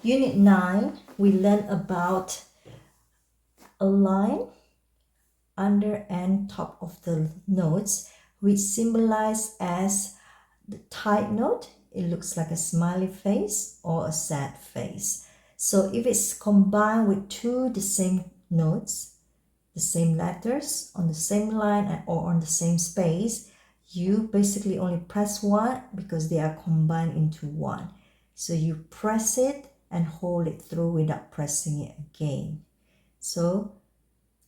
Unit 9, we learn about a line under and top of the notes, which symbolize as the tight note. It looks like a smiley face or a sad face. So if it's combined with two the same notes, the same letters on the same line or on the same space, you basically only press one because they are combined into one. So you press it and hold it through without pressing it again. So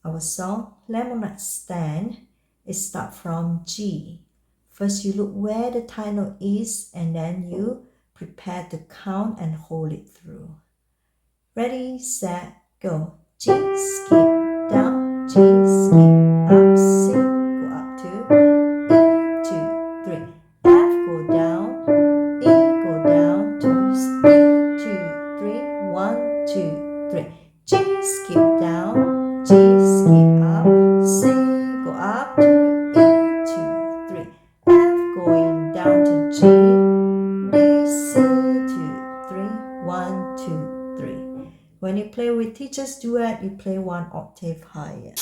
our song Lemonade Stand, it starts from G. First you look where the tight note is and then you prepare to count and hold it through. Ready, set, go. G, skip, down, G, skip, up, C, go up to E, 2, 3. F, go down, E, go down, 2, E, 2, 3, 1, 2, 3. G, skip down, G, skip up, C, go up to E, 2, 3. F, going down to G, D, C, 2, 3, 1, 2, 3. When you play with teacher's duet, you play one octave higher.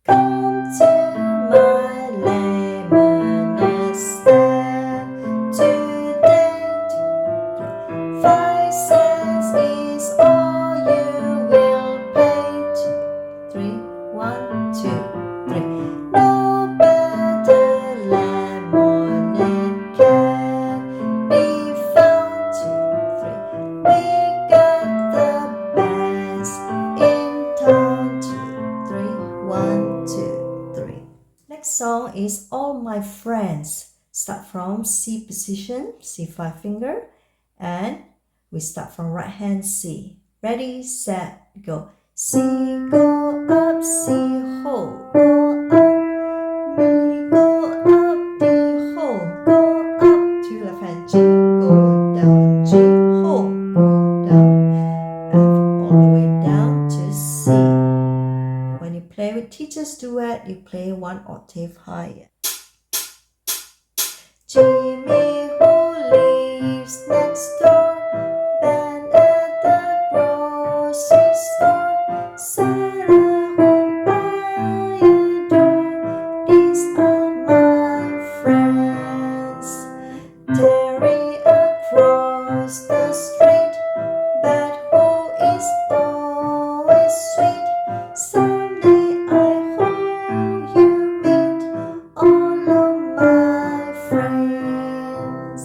Come to my lemonade stand today. 5 cents is all you will pay. 2, 3, 1, 2, 3. No better lemonade can be found. 2, 3. We got the best in town. 2, 3, 1, 2, 3. Next song is All My Friends. Start from C position, C5 finger, and we start from right hand C. Ready, set, go. C, go up, C, hold, go up, mi, go up, D, hold, go up, to left hand G, go down, G, hold, go down, F, all the way down to C. When you play with teacher's duet, you play one octave higher. Jimmy who lives next door, Ben at the grocery store, Sarah whom I adore, these are my friends. Terry across the street, Bet who is always sweet, someday I hope you meet all of my friends.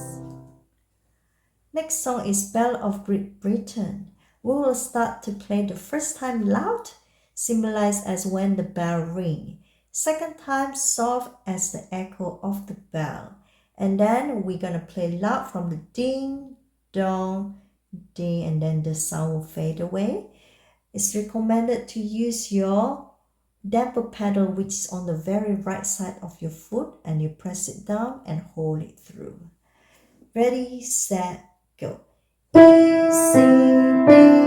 Next song is Belle of Great Britain. We will start to play the first time loud, symbolized as when the bell ring. Second time soft as the echo of the bell. And then we're gonna play loud from the ding, dong, ding, and then the sound will fade away. It's recommended to use your damper pedal, which is on the very right side of your foot, and you press it down and hold it through. Ready, set, go. E, C, D,